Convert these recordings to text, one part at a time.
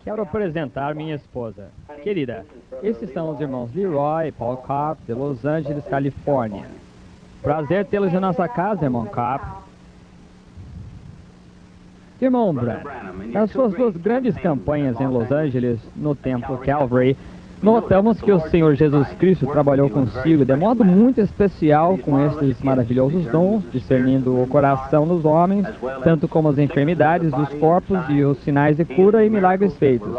Quero apresentar minha esposa. Querida, esses são os irmãos Leroy e Paul Kopp, de Los Angeles, Califórnia. Prazer tê-los em nossa casa, irmão Kopp. Irmão Branham, nas suas duas grandes campanhas em Los Angeles, no Templo Calvary, notamos que o Senhor Jesus Cristo trabalhou consigo de modo muito especial com esses maravilhosos dons, discernindo o coração dos homens, tanto como as enfermidades dos corpos e os sinais de cura e milagres feitos.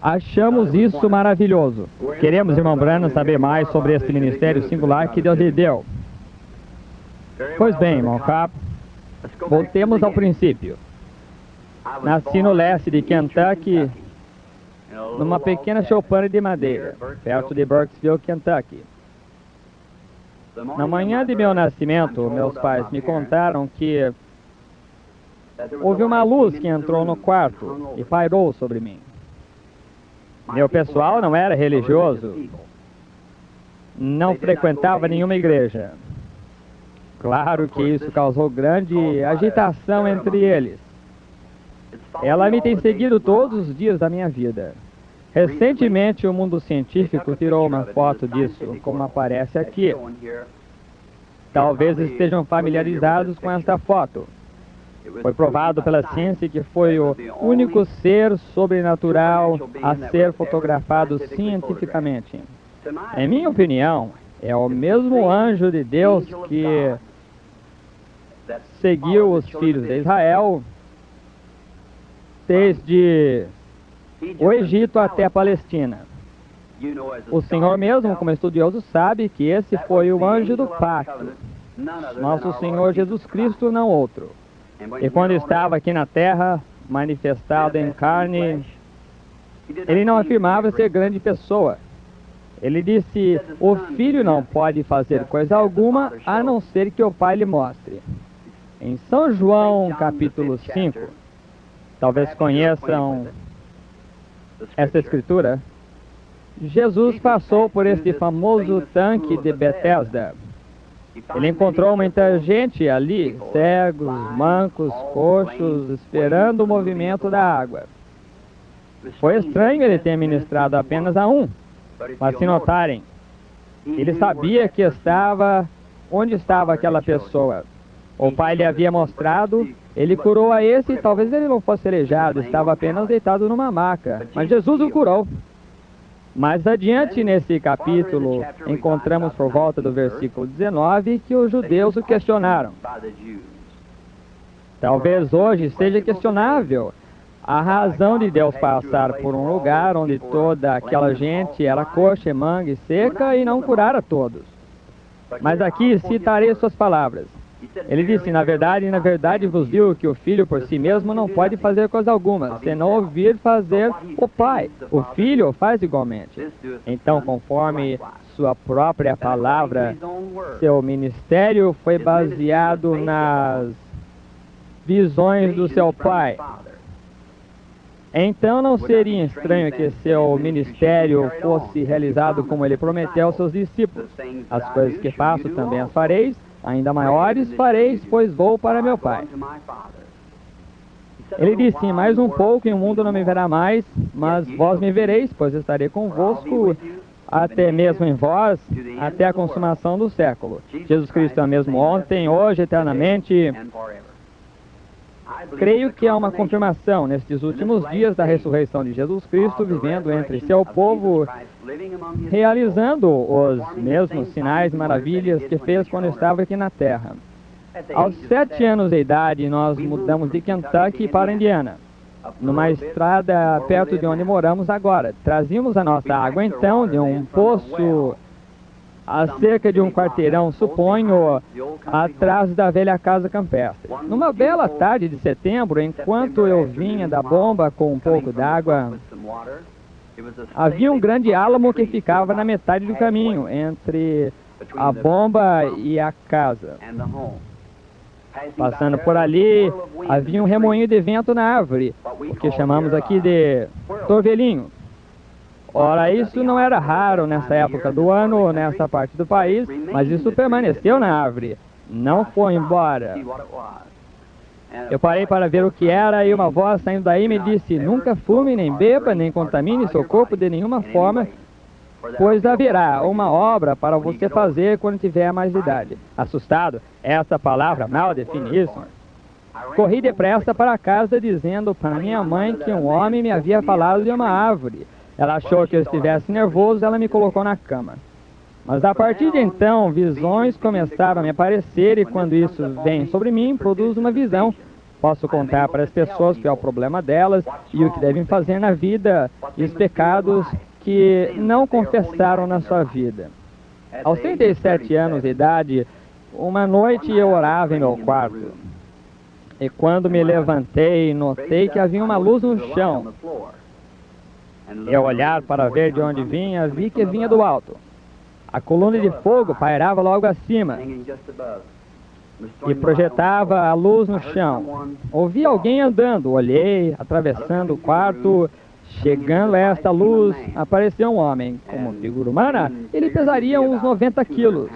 Achamos isso maravilhoso. Queremos, irmão Branham, saber mais sobre este ministério singular que Deus lhe deu. Pois bem, irmão Kopp, voltemos ao princípio. Nasci no leste de Kentucky, numa pequena choupana de madeira, perto de Burkesville, Kentucky. Na manhã de meu nascimento, meus pais me contaram que houve uma luz que entrou no quarto e pairou sobre mim. Meu pessoal não era religioso, não frequentava nenhuma igreja. Claro que isso causou grande agitação entre eles. Ela me tem seguido todos os dias da minha vida. Recentemente, o mundo científico tirou uma foto disso, como aparece aqui. Talvez estejam familiarizados com esta foto. Foi provado pela ciência que foi o único ser sobrenatural a ser fotografado cientificamente. Em minha opinião, é o mesmo anjo de Deus que seguiu os filhos de Israel desde o Egito até a Palestina. O Senhor mesmo, como estudioso, sabe que esse foi o anjo do pacto. Nosso Senhor Jesus Cristo, não outro. E quando estava aqui na terra, manifestado em carne, ele não afirmava ser grande pessoa. Ele disse, o filho não pode fazer coisa alguma, a não ser que o pai lhe mostre. Em São João, capítulo 5, talvez conheçam essa escritura. Jesus passou por este famoso tanque de Betesda. Ele encontrou muita gente ali, cegos, mancos, coxos, esperando o movimento da água. Foi estranho ele ter ministrado apenas a um, mas se notarem, ele sabia que estava onde estava aquela pessoa. O pai lhe havia mostrado, ele curou a esse e talvez ele não fosse aleijado, estava apenas deitado numa maca, mas Jesus o curou. Mais adiante nesse capítulo, encontramos por volta do versículo 19 que os judeus o questionaram. Talvez hoje seja questionável a razão de Deus passar por um lugar onde toda aquela gente era coxa, mangue e seca e não curar a todos. Mas aqui citarei suas palavras. Ele disse, na verdade vos digo que o filho por si mesmo não pode fazer coisa alguma, senão ouvir fazer o pai. O filho o faz igualmente. Então, conforme sua própria palavra, seu ministério foi baseado nas visões do seu pai. Então não seria estranho que seu ministério fosse realizado como ele prometeu aos seus discípulos. As coisas que faço também as fareis, ainda maiores fareis, pois vou para meu Pai. Ele disse, mais um pouco e o mundo não me verá mais, mas vós me vereis, pois estarei convosco, até mesmo em vós, até a consumação do século. Jesus Cristo é o mesmo ontem, hoje, eternamente. Creio que há uma confirmação nestes últimos dias da ressurreição de Jesus Cristo, vivendo entre seu povo, realizando os mesmos sinais e maravilhas que fez quando estava aqui na terra. Aos 7 anos de idade, nós mudamos de Kentucky para Indiana, numa estrada perto de onde moramos agora. Trazíamos a nossa água, então, de um poço a cerca de um quarteirão, suponho, atrás da velha casa campestre. Numa bela tarde de setembro, enquanto eu vinha da bomba com um pouco d'água, havia um grande álamo que ficava na metade do caminho, entre a bomba e a casa. Passando por ali, havia um remoinho de vento na árvore, o que chamamos aqui de torvelinho. Ora, isso não era raro nessa época do ano ou nessa parte do país, mas isso permaneceu na árvore, não foi embora. Eu parei para ver o que era e uma voz saindo daí me disse: nunca fume, nem beba, nem contamine seu corpo de nenhuma forma, pois haverá uma obra para você fazer quando tiver mais idade. Assustado, essa palavra mal define isso. Corri depressa para casa dizendo para minha mãe que um homem me havia falado de uma árvore. Ela achou que eu estivesse nervoso, ela me colocou na cama. Mas a partir de então, visões começaram a me aparecer e quando isso vem sobre mim, produz uma visão. Posso contar para as pessoas que é o problema delas e o que devem fazer na vida e os pecados que não confessaram na sua vida. Aos 37 anos de idade, uma noite eu orava em meu quarto. E quando me levantei, notei que havia uma luz no chão. Eu olhar para ver de onde vinha, vi que vinha do alto. A coluna de fogo pairava logo acima e projetava a luz no chão. Ouvi alguém andando, olhei, atravessando o quarto. Chegando a esta luz, apareceu um homem. Como figura humana, ele pesaria uns 90 quilos.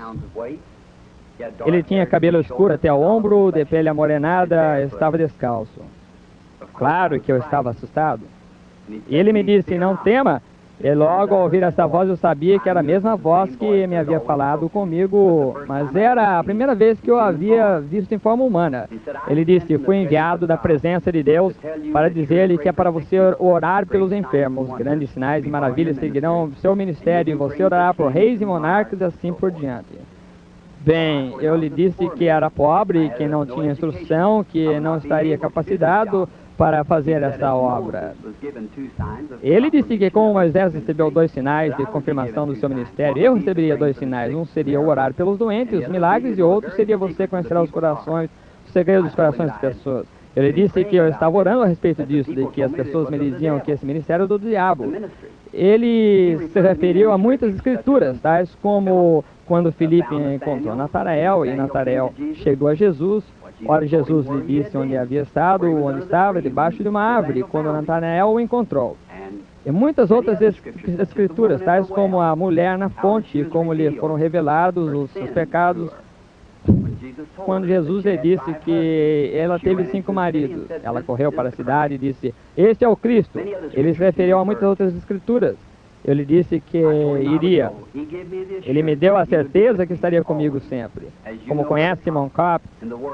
Ele tinha cabelo escuro até o ombro, de pele amorenada, estava descalço. Claro que eu estava assustado. E ele me disse: não tema. E logo ao ouvir essa voz eu sabia que era a mesma voz que me havia falado comigo, mas era a primeira vez que eu havia visto em forma humana. Ele disse: fui enviado da presença de Deus para dizer-lhe que é para você orar pelos enfermos. Grandes sinais e maravilhas seguirão seu ministério e você orará por reis e monarcas e assim por diante. Bem, eu lhe disse que era pobre, que não tinha instrução, que não estaria capacitado para fazer essa obra. Ele disse que como Moisés recebeu 2 sinais de confirmação do seu ministério, eu receberia 2 sinais. Um seria orar pelos doentes, os milagres, e outro seria você conhecer os corações, os segredos dos corações das pessoas. Ele disse que eu estava orando a respeito disso, de que as pessoas me diziam que esse ministério é do diabo. Ele se referiu a muitas escrituras, tais como quando Filipe encontrou Natanael e Natanael chegou a Jesus. Ora, Jesus lhe disse onde havia estado, onde estava, debaixo de uma árvore, quando Natanael o encontrou. E muitas outras escrituras, tais como a mulher na fonte, como lhe foram revelados os seus pecados, quando Jesus lhe disse que ela teve 5 maridos. Ela correu para a cidade e disse: este é o Cristo. Ele se referiu a muitas outras escrituras. Eu lhe disse que iria. Ele me deu a certeza que estaria comigo sempre. Como conhece Simon Kopp,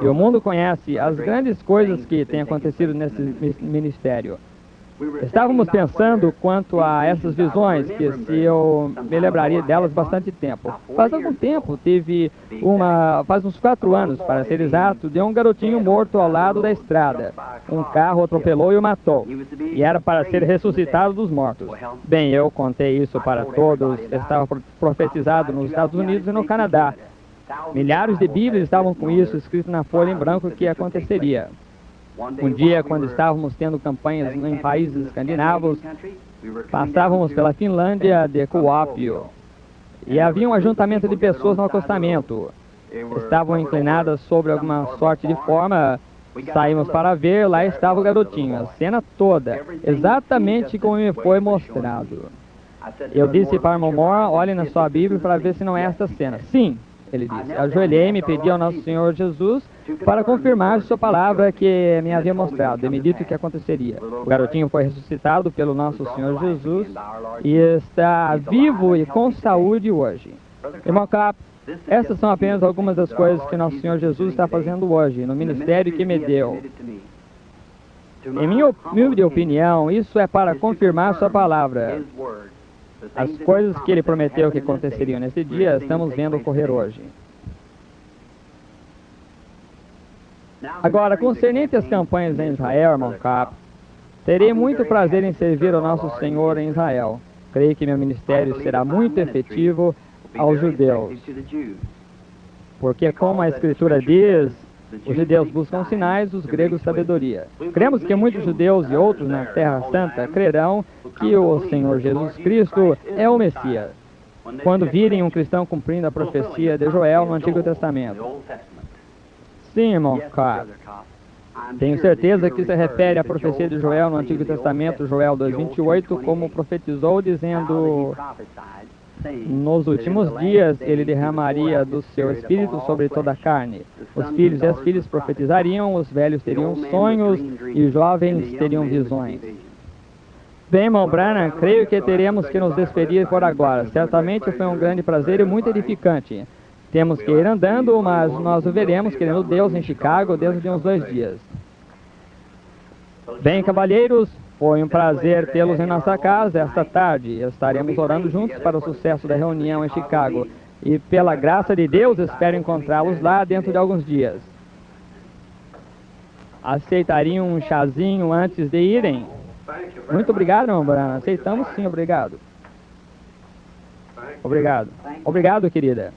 e o mundo conhece as grandes coisas que têm acontecido nesse ministério. Estávamos pensando quanto a essas visões, que se eu me lembraria delas bastante tempo. Faz algum tempo, faz uns 4 anos, para ser exato, de um garotinho morto ao lado da estrada. Um carro atropelou e o matou. E era para ser ressuscitado dos mortos. Bem, eu contei isso para todos, estava profetizado nos Estados Unidos e no Canadá. Milhares de Bíblias estavam com isso escrito na folha em branco que aconteceria. Um dia, quando estávamos tendo campanhas em países escandinavos, passávamos pela Finlândia de Kuopio e havia um ajuntamento de pessoas no acostamento. Estavam inclinadas sobre alguma sorte de forma. Saímos para ver, lá estava o garotinho, a cena toda, exatamente como me foi mostrado. Eu disse para o Moore: olhe na sua Bíblia para ver se não é essa cena. Sim, ele disse. Ajoelhei-me e pedi ao nosso Senhor Jesus para confirmar sua palavra que me havia mostrado, e me dito o que aconteceria. O garotinho foi ressuscitado pelo nosso Senhor Jesus e está vivo e com saúde hoje. Irmão Kopp, essas são apenas algumas das coisas que nosso Senhor Jesus está fazendo hoje, no ministério que me deu. Em minha humilde opinião, isso é para confirmar sua palavra. As coisas que ele prometeu que aconteceriam nesse dia, estamos vendo ocorrer hoje. Agora, concernente às campanhas em Israel, irmão Kopp, terei muito prazer em servir ao nosso Senhor em Israel. Creio que meu ministério será muito efetivo aos judeus. Porque, como a Escritura diz, os judeus buscam sinais, os gregos sabedoria. Cremos que muitos judeus e outros na Terra Santa crerão que o Senhor Jesus Cristo é o Messias, quando virem um cristão cumprindo a profecia de Joel no Antigo Testamento. Sim, irmão Kopp. Tenho certeza que se refere à profecia de Joel no Antigo Testamento, Joel 2:28, como profetizou, dizendo: Nos últimos dias, ele derramaria do seu espírito sobre toda a carne. Os filhos e as filhas profetizariam, os velhos teriam sonhos e os jovens teriam visões. Bem, irmão Branham, creio que teremos que nos despedir por agora. Certamente foi um grande prazer e muito edificante. Temos que ir andando, mas nós o veremos, querendo Deus, em Chicago dentro de uns 2 dias. Bem, cavalheiros, foi um prazer tê-los em nossa casa esta tarde. Estaremos orando juntos para o sucesso da reunião em Chicago. E, pela graça de Deus, espero encontrá-los lá dentro de alguns dias. Aceitariam um chazinho antes de irem? Muito obrigado, irmão Branham. Aceitamos sim, obrigado. Obrigado. Obrigado, querida.